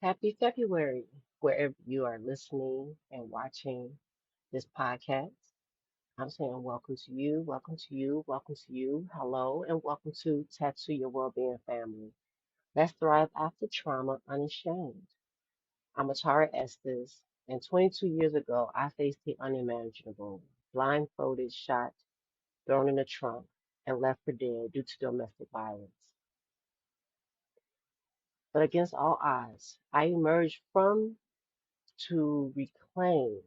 Happy February, wherever you are listening and watching this podcast. I'm saying welcome to you, welcome to you, welcome to you. Hello, and welcome to TATU Your Wellbeing family. Let's thrive after trauma unashamed. I'm Atara Estes, and 22 years ago, I faced the unimaginable, blindfolded, shot, thrown in a trunk, and left for dead due to domestic violence. But against all odds, I emerged from to reclaim.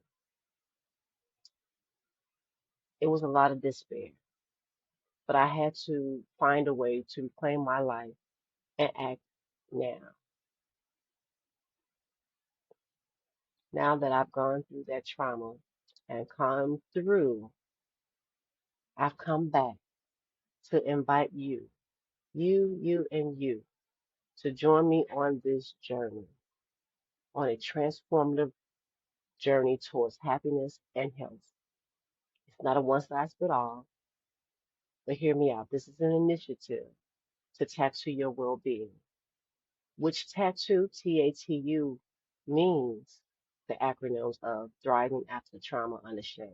It was a lot of despair, but I had to find a way to reclaim my life and act now. Now that I've gone through that trauma and come through, I've come back to invite you, to join me on this journey, on a transformative journey towards happiness and health. It's not a one size fits all, but hear me out. This is an initiative to tattoo your well being. Which tattoo, TATU, means the acronyms of Thriving After Trauma Unashamed.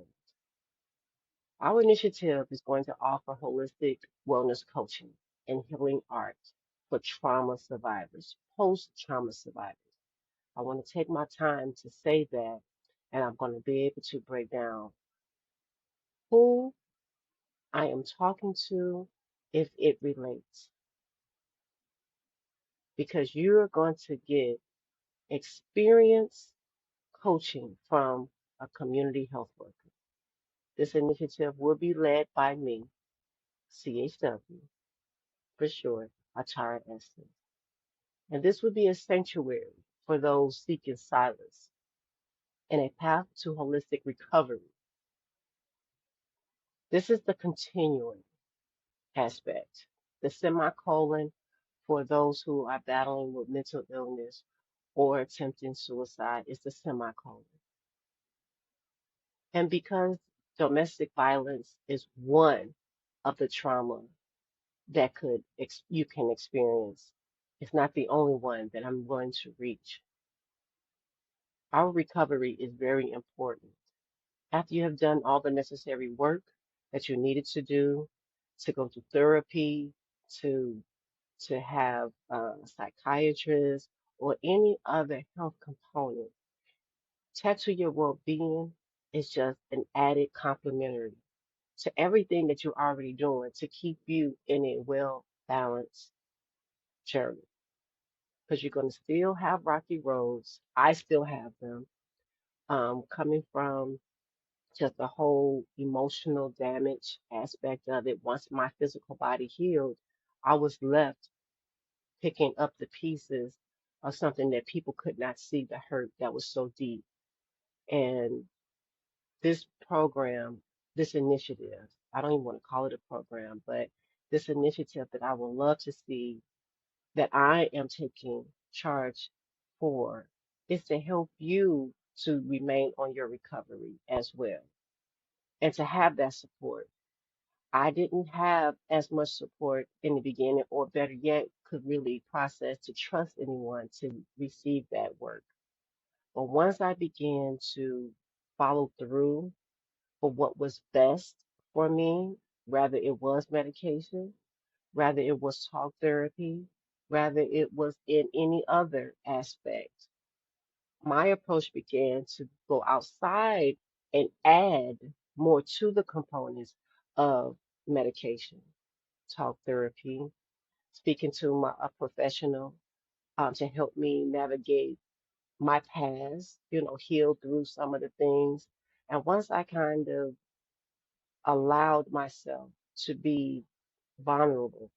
Our initiative is going to offer holistic wellness coaching and healing art for trauma survivors, post trauma survivors. I want to take my time to say that, and I'm going to be able to break down who I am talking to if it relates, because you're going to get experience coaching from a community health worker. This initiative will be led by me, CHW, for short, Atara Estes. And this would be a sanctuary for those seeking solace and a path to holistic recovery. This is the continuing aspect. The semicolon for those who are battling with mental illness or attempting suicide is the semicolon. And because domestic violence is one of the trauma that you can experience, it's not the only one that I'm going to reach. Our recovery is very important. After you have done all the necessary work that you needed to do, to go to therapy, to have a psychiatrist or any other health component, Tattoo Your Wellbeing is just an added complementary to everything that you're already doing to keep you in a well balanced journey. Because you're going to still have rocky roads. I still have them, coming from just the whole emotional damage aspect of it. Once my physical body healed, I was left picking up the pieces of something that people could not see, the hurt that was so deep. And this program, this initiative, I don't even want to call it a program, but this initiative that I would love to see that I am taking charge for is to help you to remain on your recovery as well and to have that support. I didn't have as much support in the beginning, or better yet, could really process to trust anyone to receive that work. But once I began to follow through for what was best for me, rather it was medication, rather it was talk therapy, rather it was in any other aspect, my approach began to go outside and add more to the components of medication, talk therapy, speaking to a professional to help me navigate my past, heal through some of the things. And once I kind of allowed myself to be vulnerable,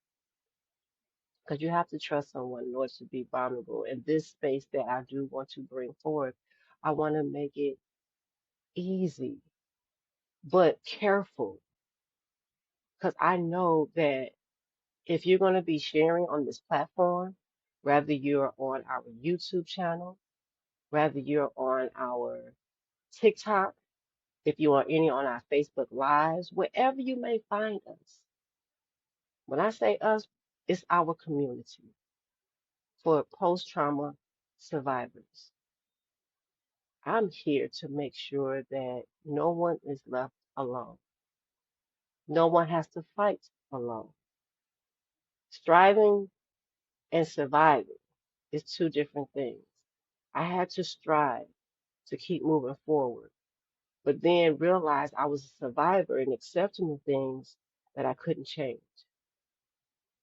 because you have to trust someone in order to be vulnerable. In this space that I do want to bring forth, I want to make it easy, but careful, because I know that if you're going to be sharing on this platform, whether you're on our YouTube channel, whether you're on our TikTok, if you are any on our Facebook Lives, wherever you may find us. When I say us, it's our community for post trauma survivors. I'm here to make sure that no one is left alone. No one has to fight alone. Striving and surviving is two different things. I had to strive to keep moving forward, but then realize I was a survivor and accepting the things that I couldn't change.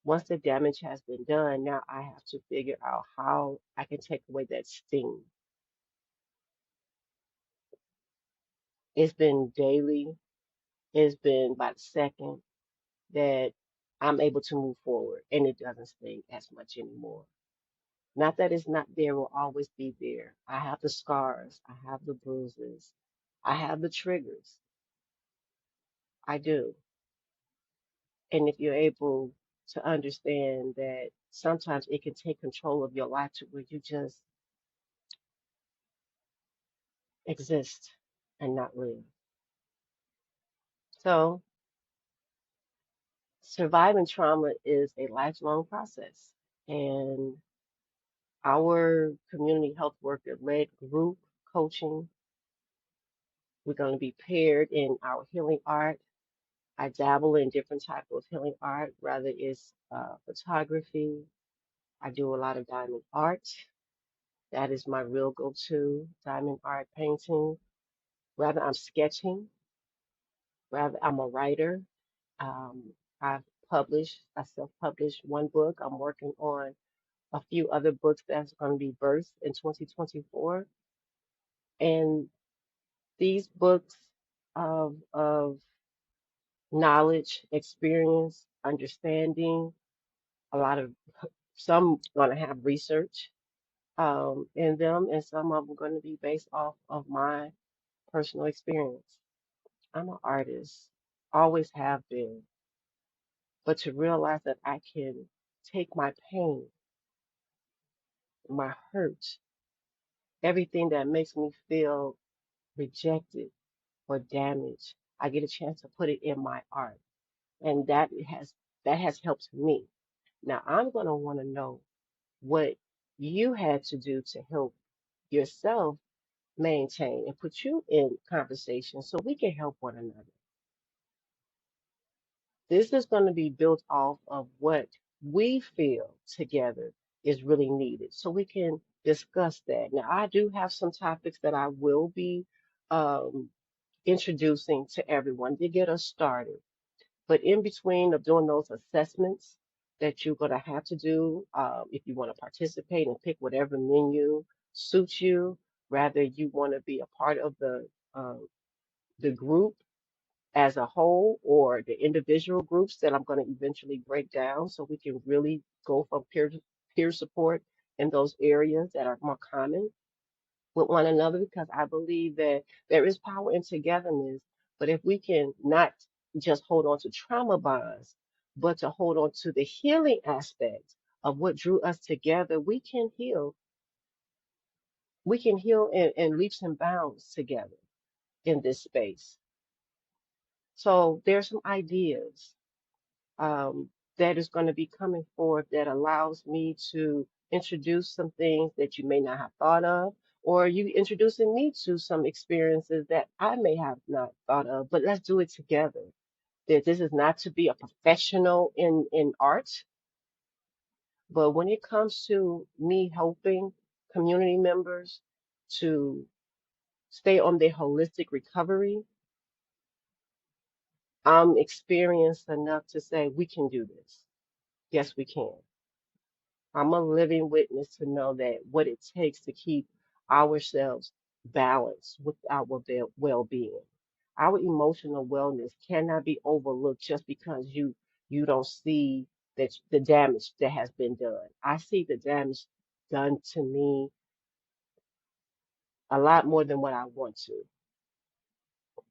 Once the damage has been done, now I have to figure out how I can take away that sting. It's been daily, it's been by the second that I'm able to move forward and it doesn't sting as much anymore. Not that it's not there, will always be there. I have the scars, I have the bruises, I have the triggers. I do. And if you're able to understand that sometimes it can take control of your life to where you just exist and not live. So, surviving trauma is a lifelong process. And our community health worker led group coaching, we're going to be paired in our healing art. I dabble in different type of healing art, whether it's photography. I do a lot of diamond art. That is my real go-to, diamond art painting. Rather I'm sketching, rather I'm a writer. Um, I've I self-published one book. I'm working on a few other books that's going to be birthed in 2024. And these books of knowledge, experience, understanding, a lot of some going to have research in them, and some of them going to be based off of my personal experience. I'm an artist, always have been, but to realize that I can take my pain, my hurt, everything that makes me feel rejected or damaged, I get a chance to put it in my art, and that has helped me. Now I'm going to want to know what you had to do to help yourself maintain and put you in conversation so we can help one another. This is going to be built off of what we feel together is really needed so we can discuss that. Now, I do have some topics that I will be um, introducing to everyone to get us started. But in between of doing those assessments that you're going to have to do, if you want to participate and pick whatever menu suits you, rather you want to be a part of the group as a whole or the individual groups that I'm going to eventually break down so we can really go from peer support in those areas that are more common with one another because I believe that there is power in togetherness. But if we can not just hold on to trauma bonds, but to hold on to the healing aspect of what drew us together, we can heal. We can heal in leaps and bounds together in this space. So there's some ideas that is going to be coming forth that allows me to introduce some things that you may not have thought of, or you introducing me to some experiences that I may have not thought of. But let's do it together. That this is not to be a professional in art, but when it comes to me helping community members to stay on their holistic recovery, I'm experienced enough to say we can do this. Yes, we can. I'm a living witness to know that what it takes to keep ourselves balanced with our well-being. Our emotional wellness cannot be overlooked just because you don't see that the damage that has been done. I see the damage done to me a lot more than what I want to.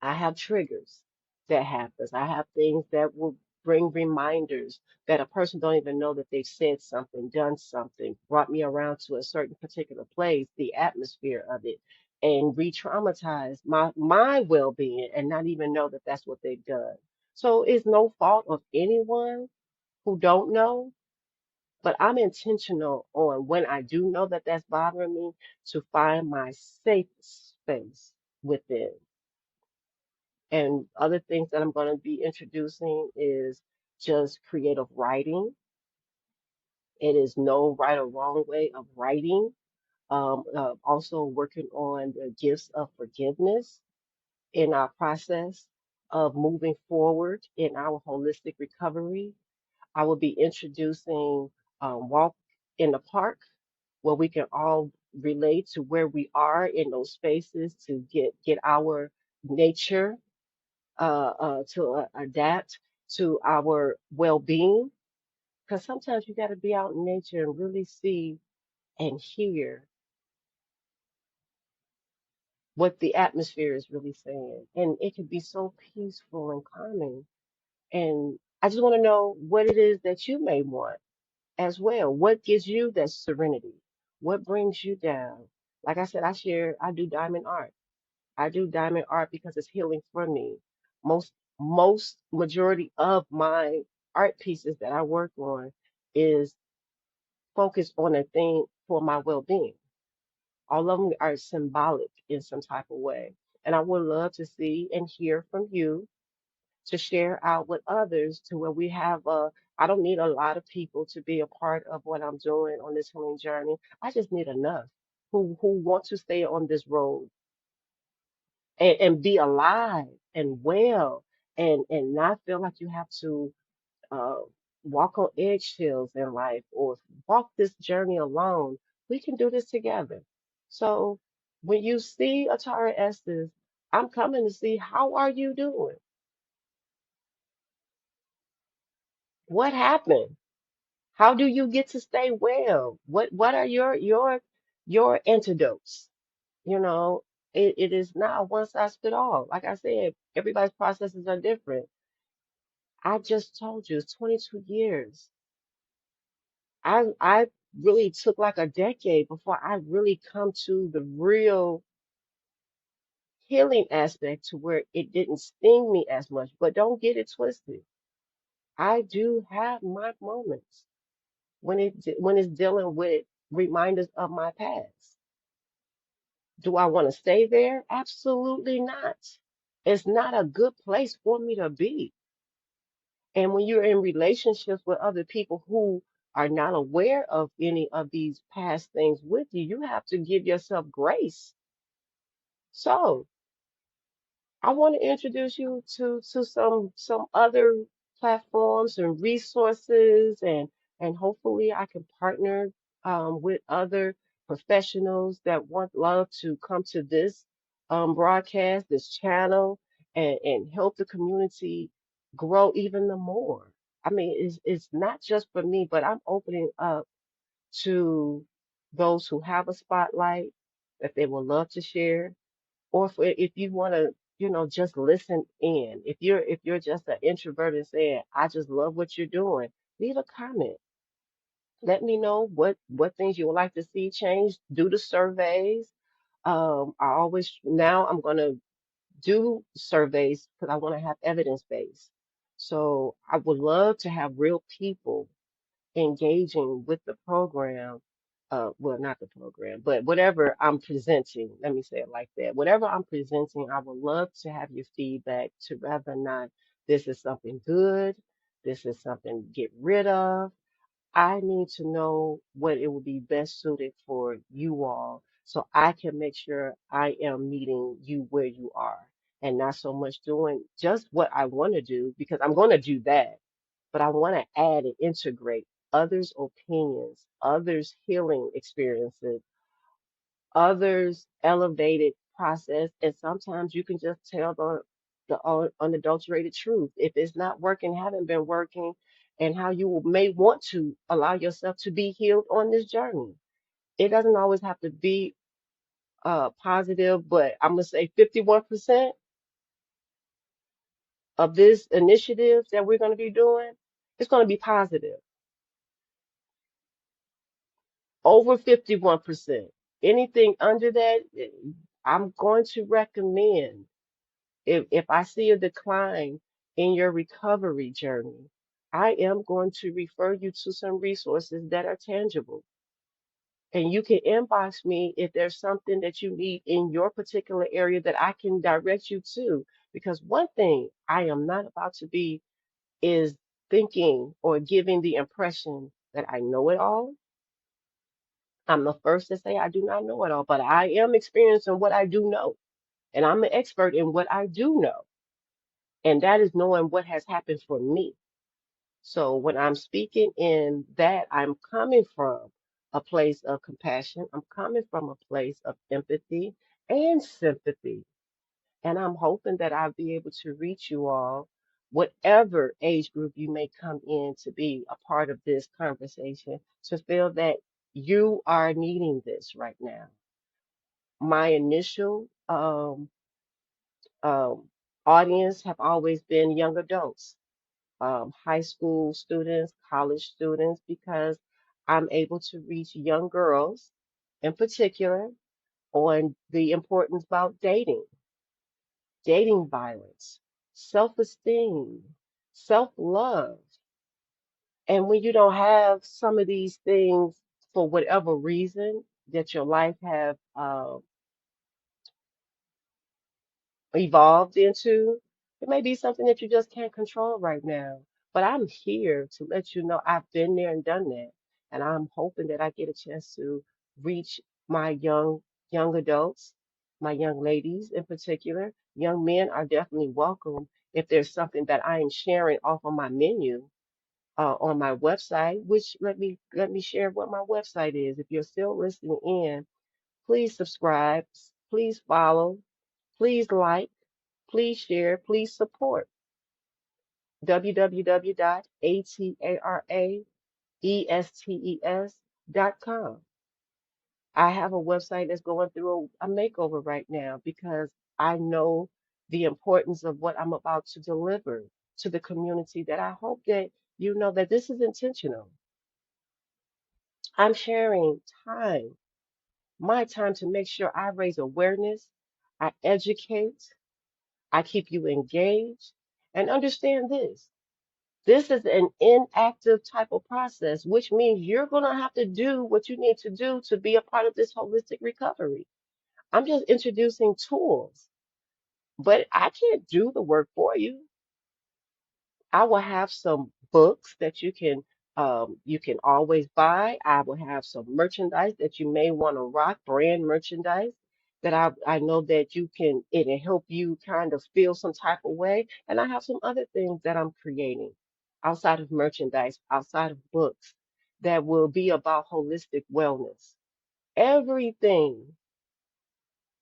I have triggers that happens. I have things that will bring reminders that a person don't even know that they've said something, done something, brought me around to a certain particular place, the atmosphere of it, and re-traumatize my well-being and not even know that that's what they've done. So it's no fault of anyone who don't know, But I'm intentional on when I do know that that's bothering me to find my safe space within. And other things that I'm going to be introducing is just creative writing. It is no right or wrong way of writing. Also working on the gifts of forgiveness in our process of moving forward in our holistic recovery. I will be introducing Walk in the Park, where we can all relate to where we are in those spaces to get our nature to adapt to our well-being. Because sometimes you got to be out in nature and really see and hear what the atmosphere is really saying. And it can be so peaceful and calming. And I just want to know what it is that you may want as well. What gives you that serenity? What brings you down? Like I said, I do diamond art. I do diamond art because it's healing for me. Most majority of my art pieces that I work on is focused on a thing for my well-being. All of them are symbolic in some type of way. And I would love to see and hear from you to share out with others to where we have I don't need a lot of people to be a part of what I'm doing on this healing journey. I just need enough who want to stay on this road and be alive and well and not feel like you have to uh, walk on eggshells in life or walk this journey alone. We can do this together. So when you see Atara Estes, I'm coming to see how are you doing? What happened? How do you get to stay well? What are your antidotes? You know, it is not one size fit all. Like I said, everybody's processes are different. I just told you it's 22 years. I really took like a decade before I really come to the real healing aspect to where it didn't sting me as much. But don't get it twisted. I do have my moments when it's dealing with reminders of my past. Do I want to stay there? Absolutely not. It's not a good place for me to be. And when you're in relationships with other people who are not aware of any of these past things with you, you have to give yourself grace. So, I want to introduce you to some other platforms and resources, and hopefully I can partner with other professionals that want love to come to this broadcast, this channel, and help the community grow even the more. I mean, it's not just for me, but I'm opening up to those who have a spotlight that they will love to share or if you want to just listen in. If you're just an introvert and saying I just love what you're doing, leave a comment. Let me know what things you would like to see change. Do the surveys. I always now I'm going to do surveys because I want to have evidence base. So I would love to have real people engaging with the program, well, not the program, but whatever I'm presenting, let me say it like that. Whatever I'm presenting, I would love to have your feedback to rather not, this is something good, this is something to get rid of. I need to know what it would be best suited for you all so I can make sure I am meeting you where you are and not so much doing just what I want to do because I'm going to do that, but I want to add and integrate others' opinions, others' healing experiences, others' elevated process. And sometimes you can just tell the unadulterated truth. If it's not working, haven't been working, and how you may want to allow yourself to be healed on this journey. It doesn't always have to be positive, but I'm going to say 51% of this initiative that we're going to be doing, it's going to be positive. Over 51%. Anything under that, I'm going to recommend if I see a decline in your recovery journey, I am going to refer you to some resources that are tangible. And you can inbox me if there's something that you need in your particular area that I can direct you to. Because one thing I am not about to be is thinking or giving the impression that I know it all. I'm the first to say I do not know it all, but I am experiencing what I do know. And I'm an expert in what I do know. And that is knowing what has happened for me. So when I'm speaking in that, I'm coming from a place of compassion. I'm coming from a place of empathy and sympathy. And I'm hoping that I'll be able to reach you all, whatever age group you may come in to be a part of this conversation, to feel that you are needing this right now. My initial um, audience have always been young adults, high school students, college students, because I'm able to reach young girls in particular on the importance about dating, dating violence, self-esteem, self-love. And when you don't have some of these things for whatever reason that your life have evolved into, it may be something that you just can't control right now. But I'm here to let you know I've been there and done that. And I'm hoping that I get a chance to reach my young adults, my young ladies in particular. Young men are definitely welcome if there's something that I am sharing off of my menu on my website, which let me share what my website is. If you're still listening in, please subscribe, please follow, please like, please share, please support www.ataraestes.com. I have a website that's going through a makeover right now because I know the importance of what I'm about to deliver to the community, that I hope that you know that this is intentional. I'm sharing time, my time, to make sure I raise awareness, I educate, I keep you engaged, and understand this. This is an inactive type of process, which means you're going to have to do what you need to do to be a part of this holistic recovery. I'm just introducing tools, but I can't do the work for you. I will have some books that you can always buy. I will have some merchandise that you may want to rock, brand merchandise that I know that it'll help you kind of feel some type of way. And I have some other things that I'm creating outside of merchandise, outside of books, that will be about holistic wellness. Everything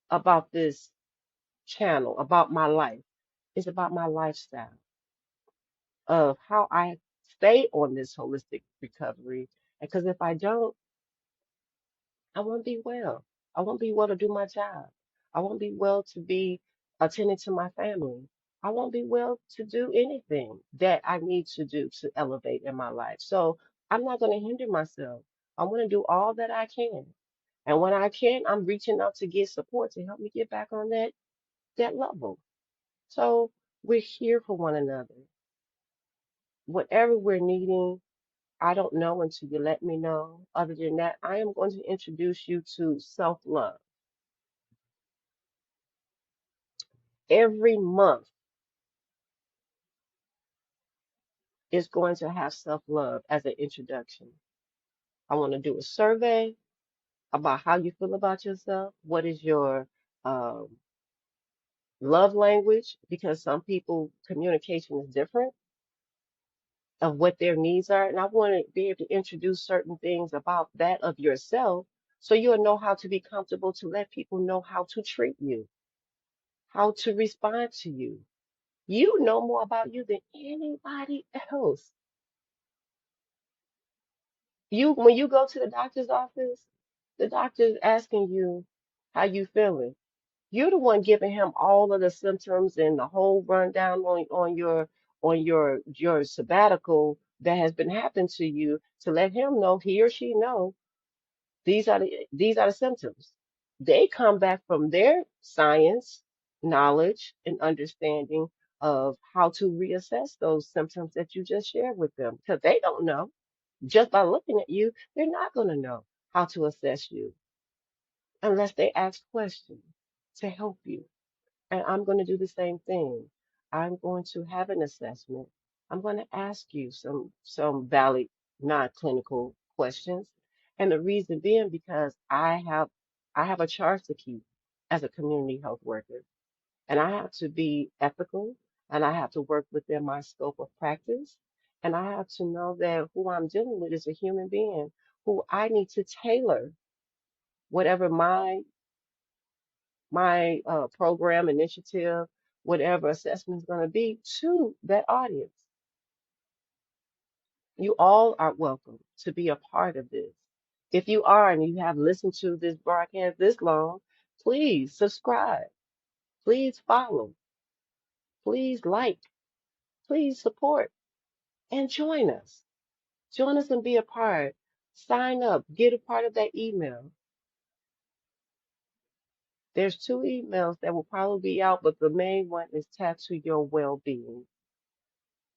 about this channel, about my life, is about my lifestyle of how I stay on this holistic recovery. Because if I don't, I won't be well. I won't be well to do my job. I won't be well to be attending to my family. I won't be well to do anything that I need to do to elevate in my life. So I'm not going to hinder myself. I want to do all that I can. And when I can, I'm reaching out to get support to help me get back on that level. So we're here for one another. Whatever we're needing, I don't know until you let me know. Other than that, I am going to introduce you to self love. Every month is going to have self love as an introduction. I want to do a survey about how you feel about yourself. What is your um, love language? Because some people, communication is different of what their needs are. And I want to be able to introduce certain things about that of yourself so you'll know how to be comfortable to let people know how to treat you, how to respond to you. You know more about you than anybody else. When you go to the doctor's office, the doctor's asking you how you feeling. You're the one giving him all of the symptoms and the whole rundown on your sabbatical that has been happening to you, to let him know, he or she know, these are the symptoms. They come back from their science, knowledge, and understanding of how to reassess those symptoms that you just shared with them because they don't know. Just by looking at you, they're not going to know how to assess you unless they ask questions to help you. And I'm going to do the same thing. I'm going to have an assessment. I'm going to ask you some valid non-clinical questions. And the reason being because I have a charge to keep as a community health worker. And I have to be ethical and I have to work within my scope of practice. And I have to know that who I'm dealing with is a human being who I need to tailor whatever my program initiative, whatever assessment is going to be to that audience. You all are welcome to be a part of this. If you are and you have listened to this broadcast this long, please subscribe, please follow, please like, please support, and join us. Join us and be a part. Sign up, get a part of that email. There's two emails that will probably be out, but the main one is TATU Your Wellbeing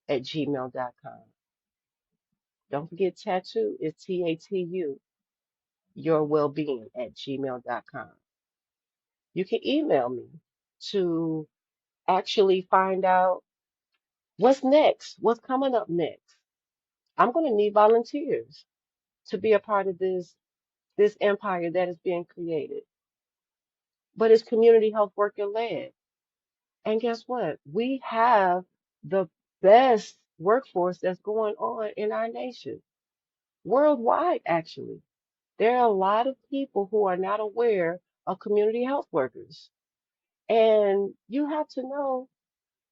at gmail.com. Don't forget tattoo is TATU, your wellbeing at gmail.com. You can email me to actually find out what's next, what's coming up next. I'm going to need volunteers to be a part of this empire that is being created. But it's community health worker led. And guess what? We have the best workforce that's going on in our nation, worldwide, actually. There are a lot of people who are not aware of community health workers. And you have to know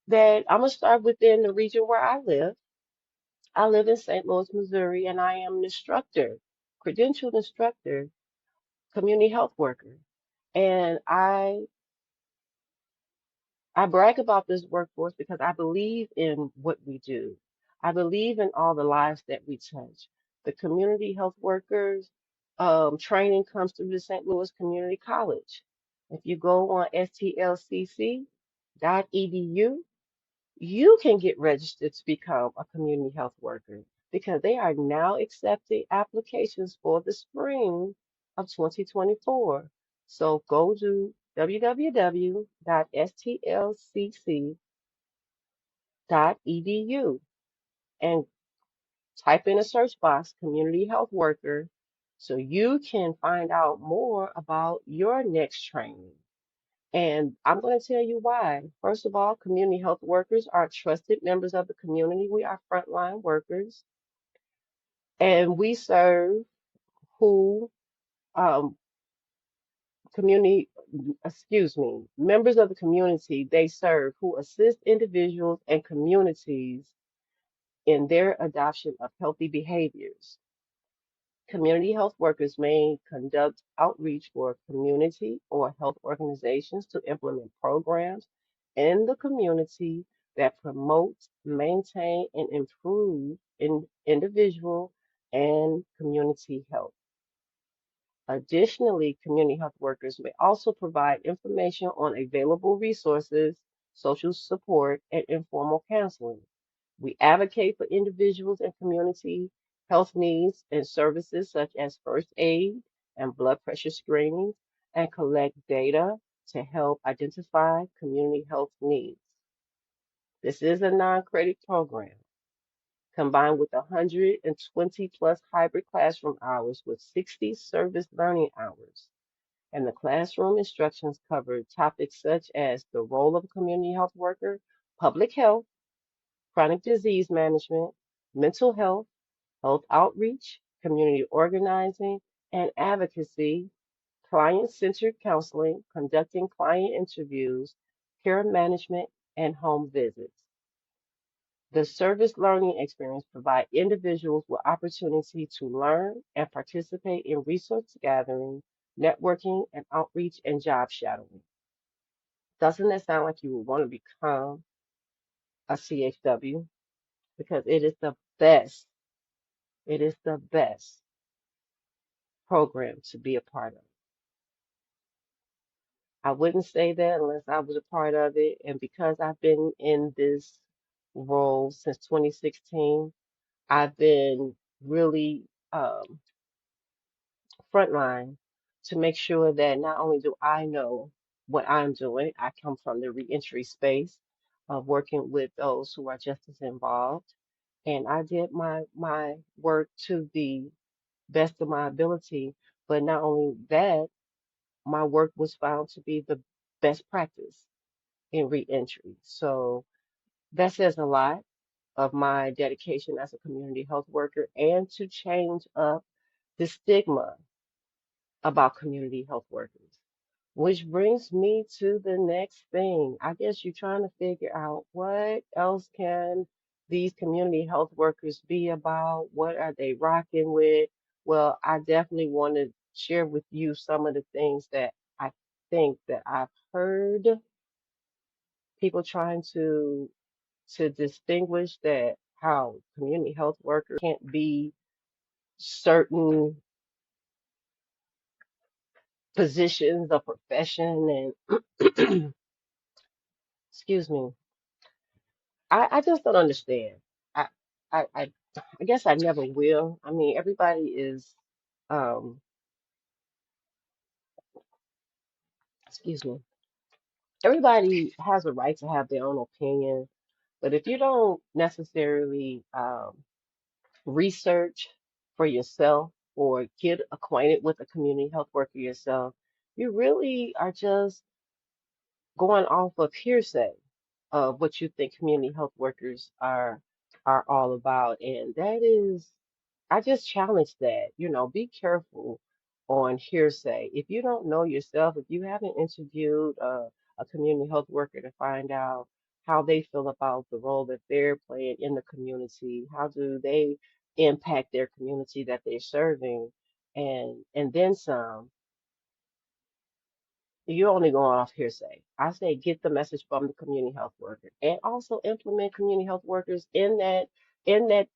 that I'm going to start within the region where I live. I live in St. Louis, Missouri, and I am an instructor, credentialed instructor, community health worker. And I brag about this workforce because I believe in what we do. I believe in all the lives that we touch. The community health workers training comes through the St. Louis Community College. If you go on stlcc.edu, you can get registered to become a community health worker because they are now accepting applications for the spring of 2024. So go to www.stlcc.edu and type in a search box community health worker so you can find out more about your next training. And I'm going to tell you why. First of all, community health workers are trusted members of the community. We are frontline workers, and we serve who um, community, excuse me, members of the community they serve who assist individuals and communities in their adoption of healthy behaviors. Community health workers may conduct outreach for community or health organizations to implement programs in the community that promote, maintain, and improve individual and community health. Additionally, community health workers may also provide information on available resources, social support, and informal counseling. We advocate for individuals and community health needs and services such as first aid and blood pressure screenings and collect data to help identify community health needs. This is a non-credit program combined with 120 plus hybrid classroom hours with 60 service learning hours. And the classroom instructions cover topics such as the role of a community health worker, public health, chronic disease management, mental health, health outreach, community organizing, and advocacy, client-centered counseling, conducting client interviews, care management, and home visits. The service learning experience provides individuals with opportunity to learn and participate in resource gathering, networking, and outreach and job shadowing. Doesn't that sound like you would want to become a CHW? Because it is the best, it is the best program to be a part of. I wouldn't say that unless I was a part of it. And because I've been in this role since 2016, I've been really frontline to make sure that not only do I know what I'm doing, I come from the reentry space of working with those who are just as involved. And I did my work to the best of my ability. But not only that, my work was found to be the best practice in reentry. So that says a lot of my dedication as a community health worker and to change up the stigma about community health workers. Which brings me to the next thing. I guess you're trying to figure out what else can these community health workers be about? What are they rocking with? Well, I definitely want to share with you some of the things that I think that I've heard people trying to distinguish that how community health workers can't be certain positions or profession and excuse me. I just don't understand. I, I guess I never will. I mean, everybody is, um, excuse me, everybody has a right to have their own opinion. But if you don't necessarily research for yourself or get acquainted with a community health worker yourself, you really are just going off of hearsay of what you think community health workers are all about. And that is, I just challenge that. Be careful on hearsay. If you don't know yourself, if you haven't interviewed a community health worker to find out how they feel about the role that they're playing in the community, how do they impact their community that they're serving, and then some, you're only going off hearsay. I say get the message from the community health worker and also implement community health workers in that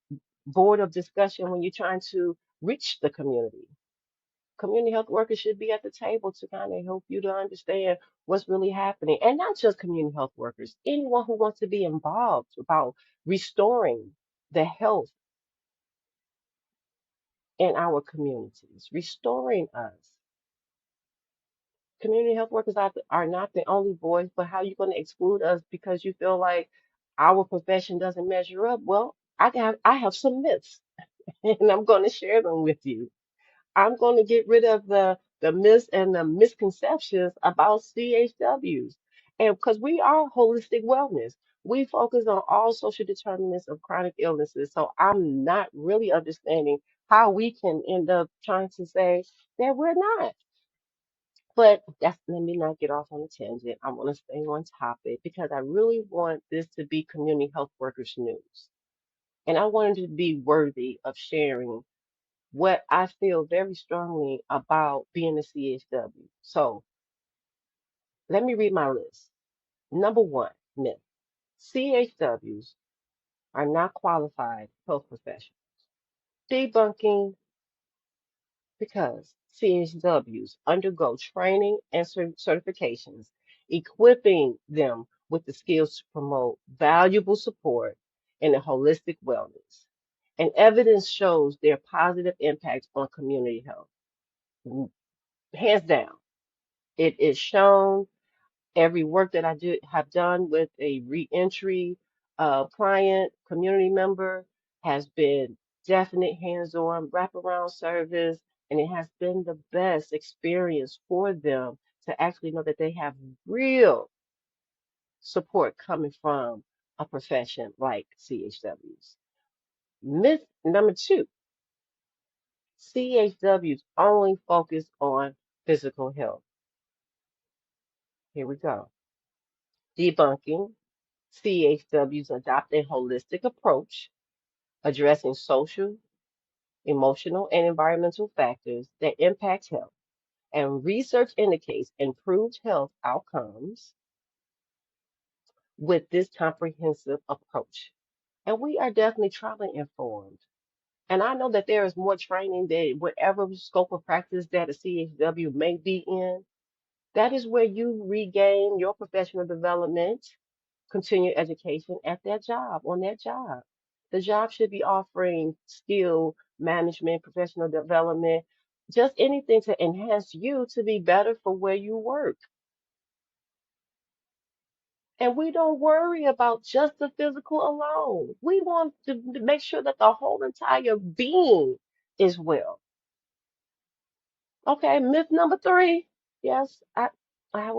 board of discussion when you're trying to reach the community. Community health workers should be at the table to kind of help you to understand what's really happening. And not just community health workers, anyone who wants to be involved about restoring the health in our communities, restoring us. Community health workers are not the only voice, but how you going to exclude us because you feel like our profession doesn't measure up? Well, I have some myths, and I'm going to share them with you. I'm going to get rid of the myths and the misconceptions about CHWs, and because we are holistic wellness. We focus on all social determinants of chronic illnesses. So I'm not really understanding how we can end up trying to say that we're not. But let me not get off on a tangent. I want to stay on topic because I really want this to be community health workers news. And I want it to be worthy of sharing what I feel very strongly about being a CHW. So let me read my list. Number one, myth. CHWs are not qualified health professionals. Debunking because CHWs undergo training and certifications, equipping them with the skills to promote valuable support and a holistic wellness. And evidence shows their positive impact on community health. Hands down, it is shown. Every work that have done with a reentry client, community member, has been definite hands-on wraparound service, and it has been the best experience for them to actually know that they have real support coming from a profession like CHWs. Myth number two, CHWs only focus on physical health. Here we go. Debunking. CHWs adopt a holistic approach addressing social, emotional, and environmental factors that impact health. And research indicates improved health outcomes with this comprehensive approach. And we are definitely trauma informed. And I know that there is more training than whatever scope of practice that a CHW may be in. That is where you regain your professional development, continued education at that job, on that job. The job should be offering skill management, professional development, just anything to enhance you to be better for where you work. And we don't worry about just the physical alone. We want to make sure that the whole entire being is well. Okay, myth number three. Yes, I have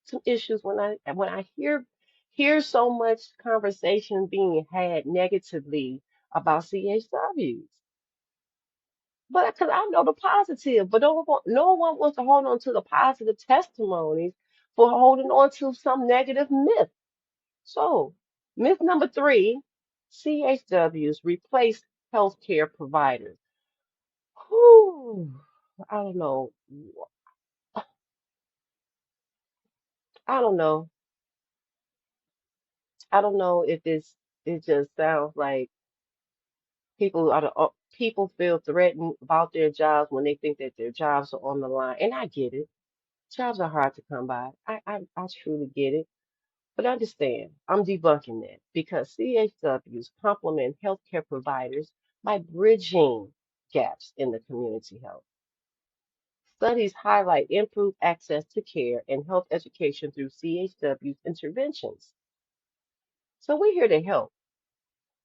some issues when I hear so much conversation being had negatively about CHWs. But because I know the positive, but no one wants to hold on to the positive testimonies for holding on to some negative myth. So, myth number three, CHWs replace healthcare providers. Whew, I don't know. I don't know. I don't know if it just sounds like people feel threatened about their jobs when they think that their jobs are on the line. And I get it. Jobs are hard to come by. I truly get it. But understand, I'm debunking that because CHWs complement healthcare providers by bridging gaps in the community health. Studies highlight improved access to care and health education through CHW's interventions. So we're here to help.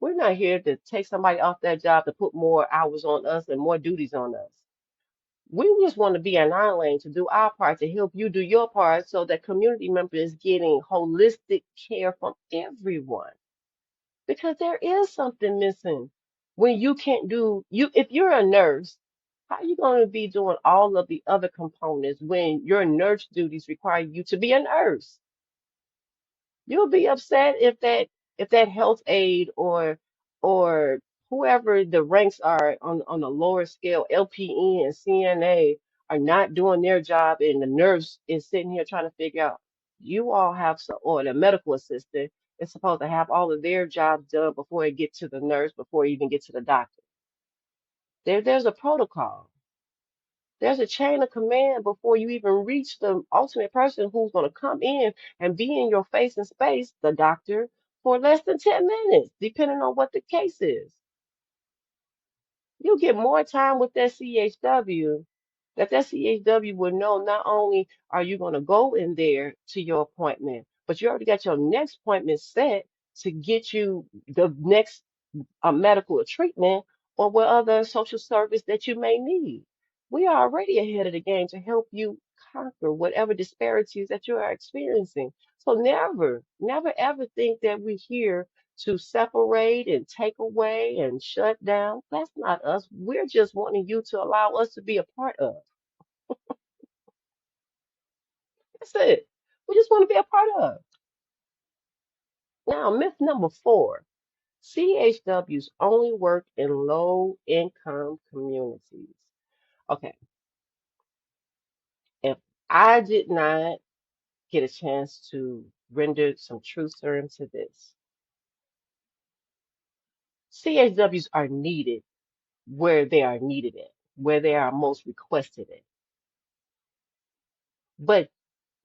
We're not here to take somebody off that job to put more hours on us and more duties on us. We just want to be in our lane to do our part to help you do your part so that community members is getting holistic care from everyone. Because there is something missing when you can't do you if you're a nurse, how are you going to be doing all of the other components when your nurse duties require you to be a nurse? You'll be upset if that health aide or whoever the ranks are on the lower scale, LPN and CNA are not doing their job and the nurse is sitting here trying to figure out you all have some or the medical assistant is supposed to have all of their jobs done before it get to the nurse, before it even get to the doctor. There's a protocol. There's a chain of command before you even reach the ultimate person who's going to come in and be in your face and space, the doctor, for less than 10 minutes, depending on what the case is. You get more time with that CHW, that CHW will know not only are you going to go in there to your appointment, but you already got your next appointment set to get you the next medical treatment or what other social service that you may need. We are already ahead of the game to help you conquer whatever disparities that you are experiencing. So never ever think that we're here to separate and take away and shut down. That's not us. We're just wanting you to allow us to be a part of. That's it. We just want to be a part of. Now, myth number four. CHWs only work in low income communities. Okay, if I did not get a chance to render some truth serum to this, CHWs are needed where they are needed at, where they are most requested at. But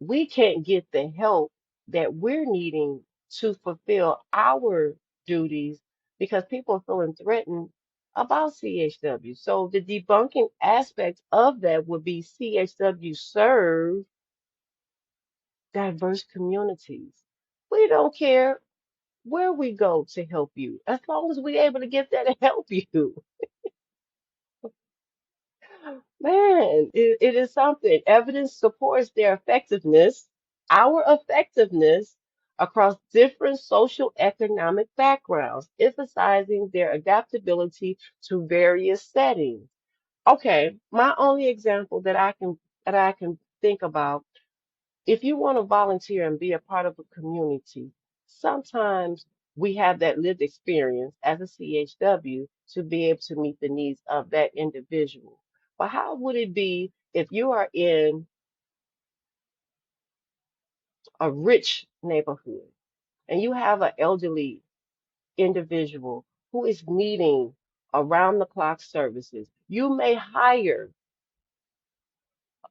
we can't get the help that we're needing to fulfill our duties because people are feeling threatened about CHW. So the debunking aspect of that would be CHW serve diverse communities. We don't care where we go to help you, as long as we're able to get there to help you. Man, it is something. Evidence supports their effectiveness, our effectiveness across different social economic backgrounds, emphasizing their adaptability to various settings. Okay, my only example that I can think about, if you want to volunteer and be a part of a community, sometimes we have that lived experience as a CHW to be able to meet the needs of that individual. But how would it be if you are in a rich neighborhood and you have an elderly individual who is needing around the clock services? You may hire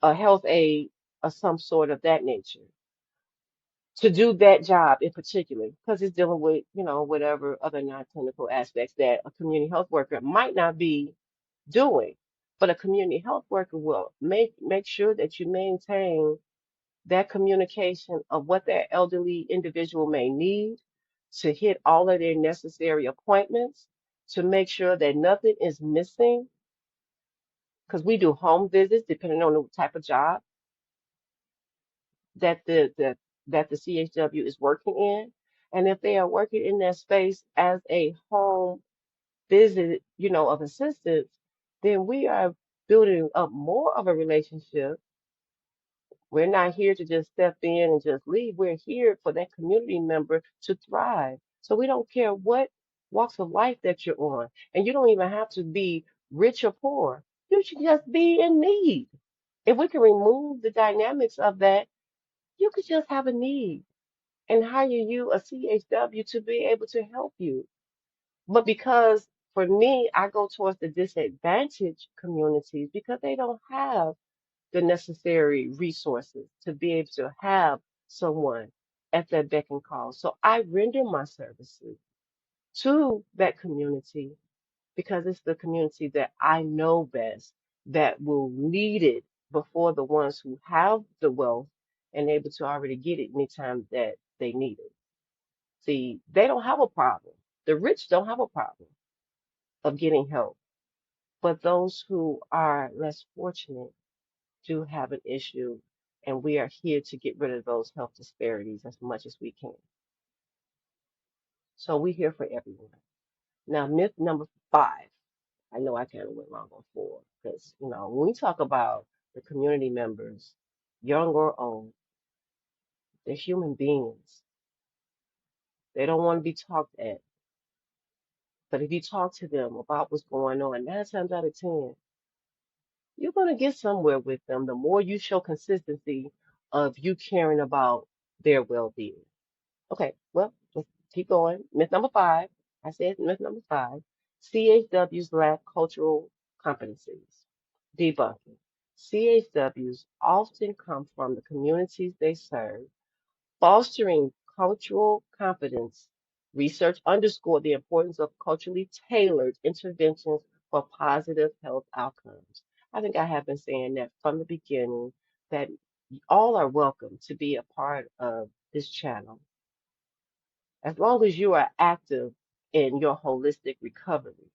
a health aide or some sort of that nature to do that job in particular, because it's dealing with, whatever other non-clinical aspects that a community health worker might not be doing. But a community health worker will make sure that you maintain that communication of what that elderly individual may need to hit all of their necessary appointments, to make sure that nothing is missing, because we do home visits depending on the type of job that the CHW is working in. And if they are working in that space as a home visit, of assistance, then we are building up more of a relationship. We're not here to just step in and just leave. We're here for that community member to thrive. So we don't care what walks of life that you're on. And you don't even have to be rich or poor. You should just be in need. If we can remove the dynamics of that, you could just have a need and hire you a CHW to be able to help you. But because for me, I go towards the disadvantaged communities because they don't have the necessary resources to be able to have someone at their beck and call. So I render my services to that community because it's the community that I know best that will need it before the ones who have the wealth and able to already get it anytime that they need it. See, they don't have a problem. The rich don't have a problem of getting help, but those who are less fortunate do have an issue, and we are here to get rid of those health disparities as much as we can. So we're here for everyone. Now, myth number 5. I know I kind of went wrong on 4 because, when we talk about the community members, young or old, they're human beings. They don't want to be talked at. But if you talk to them about what's going on, 9 times out of 10, you're going to get somewhere with them the more you show consistency of you caring about their well-being. Okay, well, let's keep going. Myth number 5. I said myth number 5. CHWs lack cultural competencies. Debunking. CHWs often come from the communities they serve. Fostering cultural competence, research underscored the importance of culturally tailored interventions for positive health outcomes. I think I have been saying that from the beginning, that all are welcome to be a part of this channel as long as you are active in your holistic recovery.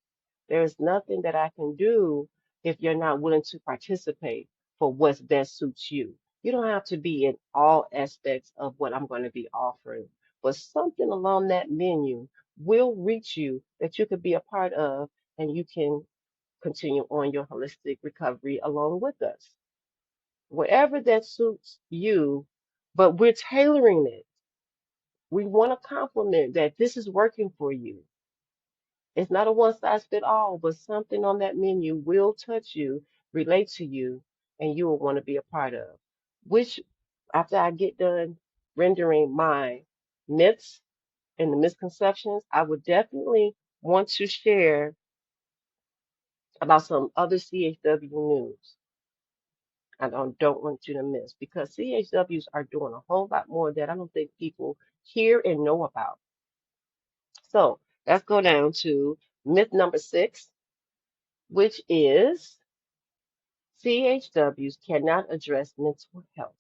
There is nothing that I can do if you're not willing to participate for what's best suits you. You don't have to be in all aspects of what I'm going to be offering, but something along that menu will reach you that you could be a part of, and you can continue on your holistic recovery along with us. Whatever that suits you, but we're tailoring it. We want to compliment that this is working for you. It's not a one size fit all, but something on that menu will touch you, relate to you, and you will want to be a part of. Which, after I get done rendering my myths and the misconceptions, I would definitely want to share about some other CHW news I don't want you to miss because CHWs are doing a whole lot more that I don't think people hear and know about. So let's go down to myth number 6, which is CHWs cannot address mental health.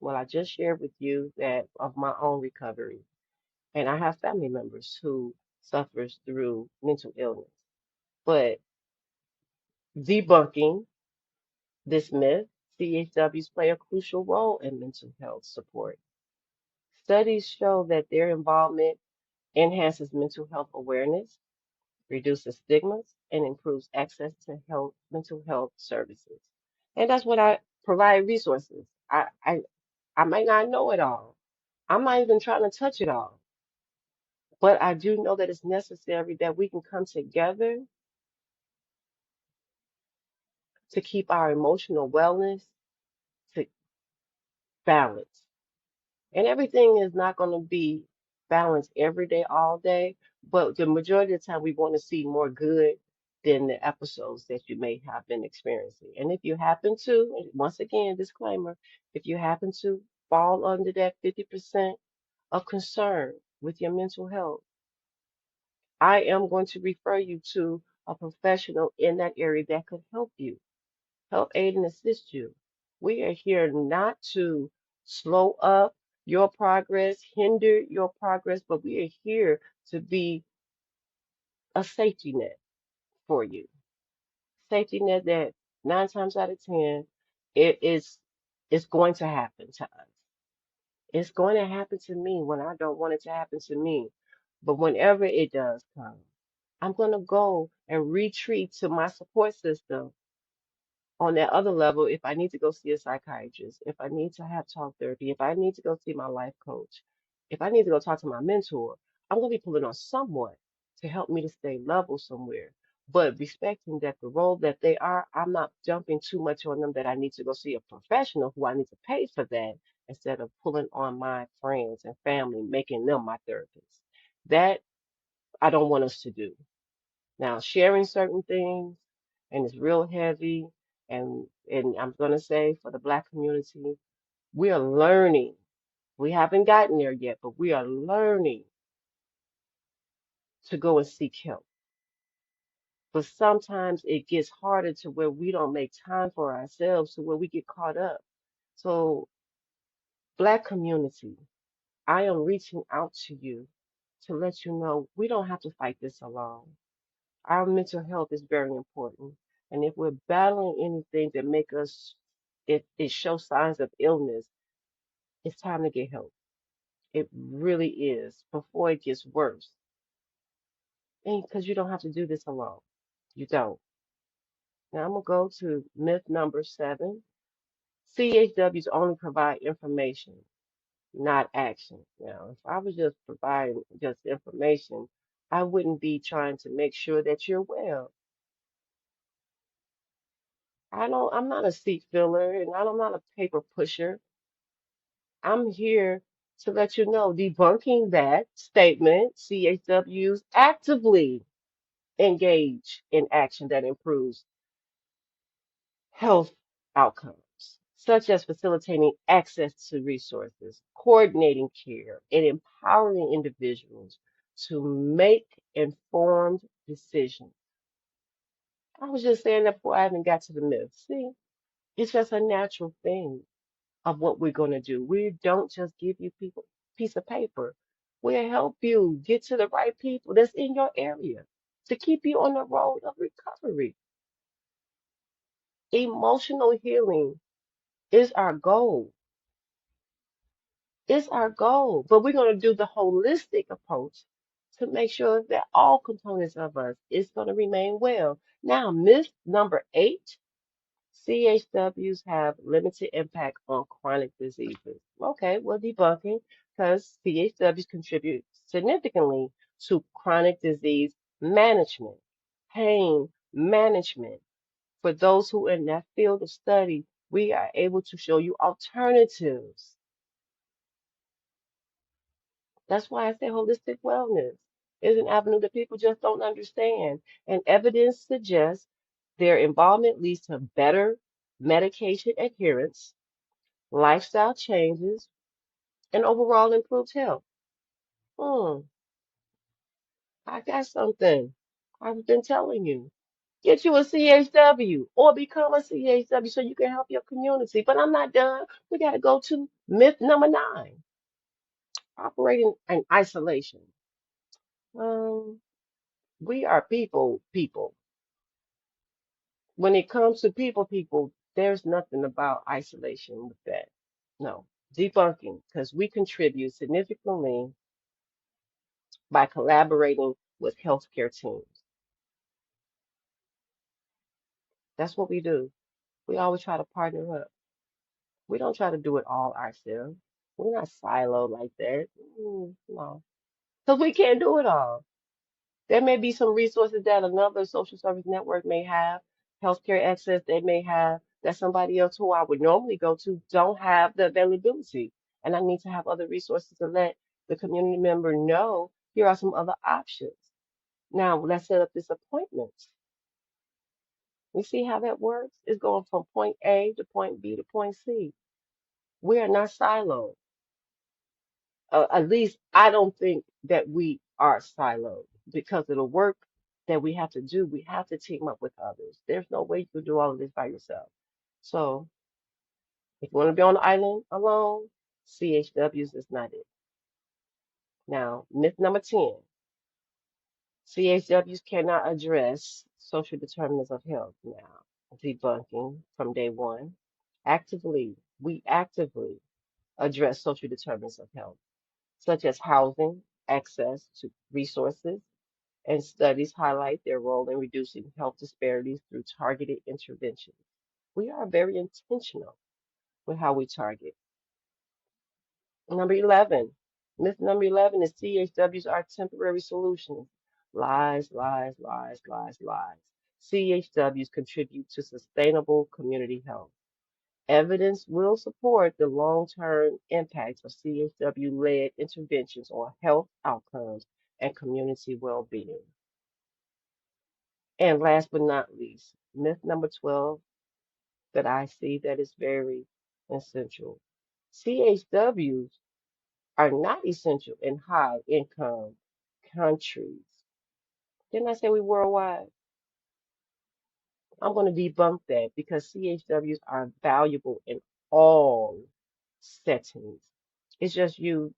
Well, I just shared with you that of my own recovery, and I have family members who suffers through mental illness. But debunking this myth, CHWs play a crucial role in mental health support. Studies show that their involvement enhances mental health awareness, reduces stigmas, and improves access to mental health services. And that's what I provide resources. I might not know it all. I'm not even trying to touch it all. But I do know that it's necessary that we can come together to keep our emotional wellness to balance. And everything is not going to be balanced every day, all day. But the majority of the time, we want to see more good than the episodes that you may have been experiencing. And if you happen to, and once again, disclaimer, if you happen to fall under that 50% of concern with your mental health, I am going to refer you to a professional in that area that could help aid and assist you. We are here not to slow up your progress, hinder your progress, but we are here to be a safety net for you. Safety net that 9 times out of 10, it is it's going to happen to us. It's going to happen to me when I don't want it to happen to me. But whenever it does come, I'm going to go and retreat to my support system on that other level. If I need to go see a psychiatrist, if I need to have talk therapy, if I need to go see my life coach, if I need to go talk to my mentor, I'm going to be pulling on someone to help me to stay level somewhere. But respecting that the role that they are, I'm not jumping too much on them that I need to go see a professional who I need to pay for that instead of pulling on my friends and family, making them my therapist. That I don't want us to do. Now, sharing certain things, and it's real heavy, and I'm gonna say for the Black community, we are learning. We haven't gotten there yet, but we are learning to go and seek help. But sometimes it gets harder to where we don't make time for ourselves, to where we get caught up. So, Black community, I am reaching out to you to let you know we don't have to fight this alone. Our mental health is very important. And if we're battling anything that make us it shows signs of illness, it's time to get help. It really is before it gets worse. And because you don't have to do this alone. You don't. Now I'm gonna go to myth number 7. CHWs only provide information, not action. Now, if I was just providing just information, I wouldn't be trying to make sure that you're well. I'm not a seat filler and I'm not a paper pusher. I'm here to let you know, debunking that statement, CHWs actively engage in action that improves health outcomes, such as facilitating access to resources, coordinating care, and empowering individuals to make informed decisions. I was just saying that before I even got to the myth. See, it's just a natural thing of what we're going to do. We don't just give you people piece of paper. We'll help you get to the right people that's in your area to keep you on the road of recovery. Emotional healing is our goal. It's our goal. But we're going to do the holistic approach to make sure that all components of us is going to remain well. Now, myth number 8. CHWs have limited impact on chronic diseases. Okay, well, debunking because CHWs contribute significantly to chronic disease management, pain management. For those who are in that field of study, we are able to show you alternatives. That's why I say holistic wellness is an avenue that people just don't understand. And evidence suggests their involvement leads to better medication adherence, lifestyle changes, and overall improved health. Hmm, I got something. I've been telling you. Get you a CHW or become a CHW so you can help your community. But I'm not done. We got to go to myth number 9, operating in isolation. Um, we are people. When it comes to people, there's nothing about isolation with that. No, debunking, because we contribute significantly by collaborating with healthcare teams. That's what we do. We always try to partner up. We don't try to do it all ourselves. We're not siloed like that. No, because we can't do it all. There may be some resources that another social service network may have, healthcare access they may have, that somebody else who I would normally go to don't have the availability. And I need to have other resources to let the community member know here are some other options. Now, let's set up this appointment. You see how that works? It's going from point A to point B to point C. We are not siloed. At least I don't think that we are siloed because of the work that we have to do. We have to team up with others. There's no way you can do all of this by yourself. So if you want to be on the island alone, CHWs is not it. Now, myth number 10, CHWs cannot address social determinants of health. Now, debunking from day one. We actively address social determinants of health, such as housing, access to resources, and studies highlight their role in reducing health disparities through targeted interventions. We are very intentional with how we target. Number 11, myth number 11 is CHWs are temporary solutions. Lies, lies, lies, lies, lies. CHWs contribute to sustainable community health. Evidence will support the long-term impacts of CHW-led interventions on health outcomes and community well-being. And last but not least, myth number 12 that I see that is very essential. CHWs are not essential in high income countries. Didn't I say we worldwide? I'm going to debunk that because CHWs are valuable in all settings. It's just you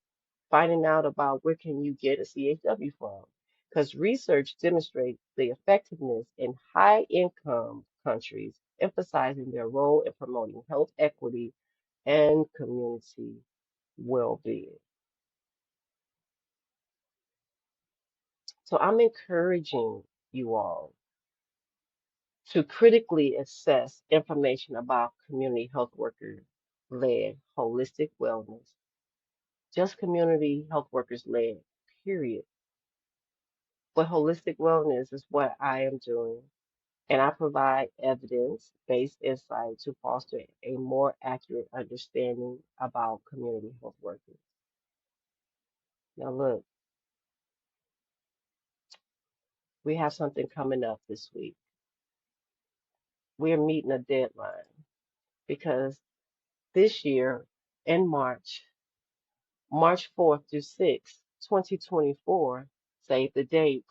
finding out about where can you get a CHW from. Because research demonstrates the effectiveness in high income countries, emphasizing their role in promoting health equity and community well-being. So I'm encouraging you all to critically assess information about community health worker led holistic wellness, just community health workers led, period. But holistic wellness is what I am doing, and I provide evidence based insight to foster a more accurate understanding about community health workers. Now, look, we have something coming up this week. We're meeting a deadline because this year in March 4th through 6th, 2024, save the date,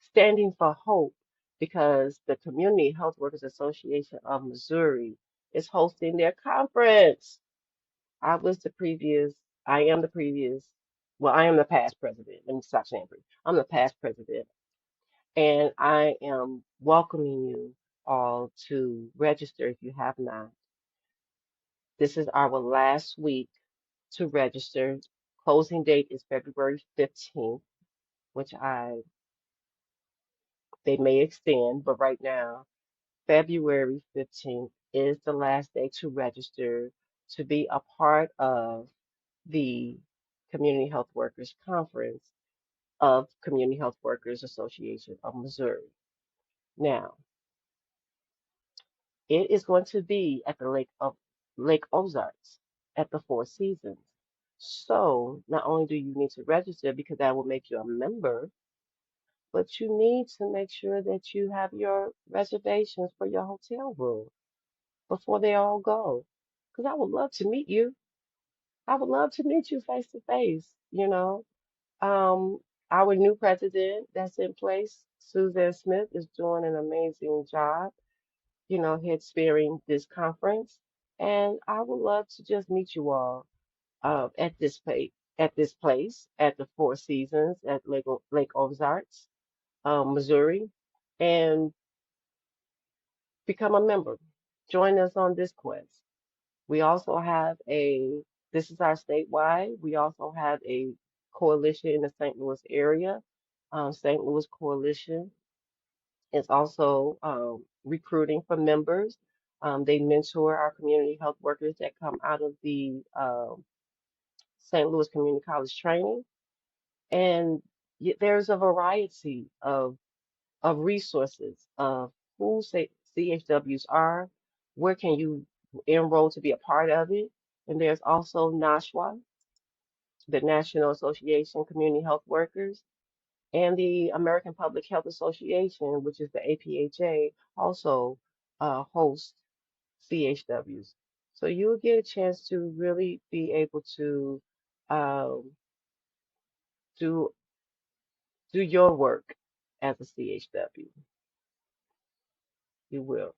standing for hope because the Community Health Workers Association of Missouri is hosting their conference. I was the previous, I am the previous, well, I am the past president. Let me stop saying previous. I'm the past president, and I am welcoming you all to register if you have not. This is our last week to register. Closing date is February 15th, which they may extend, but right now, February 15th is the last day to register to be a part of the Community Health Workers Conference of Community Health Workers Association of Missouri. Now, it is going to be at the Lake Ozarks at the Four Seasons. So not only do you need to register because that will make you a member, but you need to make sure that you have your reservations for your hotel room before they all go. Because I would love to meet you. I would love to meet you face to face. Um, our new president that's in place, Suzanne Smith, is doing an amazing job, head spearing this conference. And I would love to just meet you all at this place, at the Four Seasons at Lake Ozarks, Missouri, and become a member. Join us on this quest. We also have this is our statewide. We also have a coalition in the St. Louis area. St. Louis Coalition is also recruiting for members. They mentor our community health workers that come out of the St. Louis Community College training. And there's a variety of resources of who CHWs are, where can you enroll to be a part of it. And there's also NASHWA, the National Association of Community Health Workers, and the American Public Health Association, which is the APHA, also host CHWs. So you'll get a chance to really be able to um, do do your work as a CHW. You will.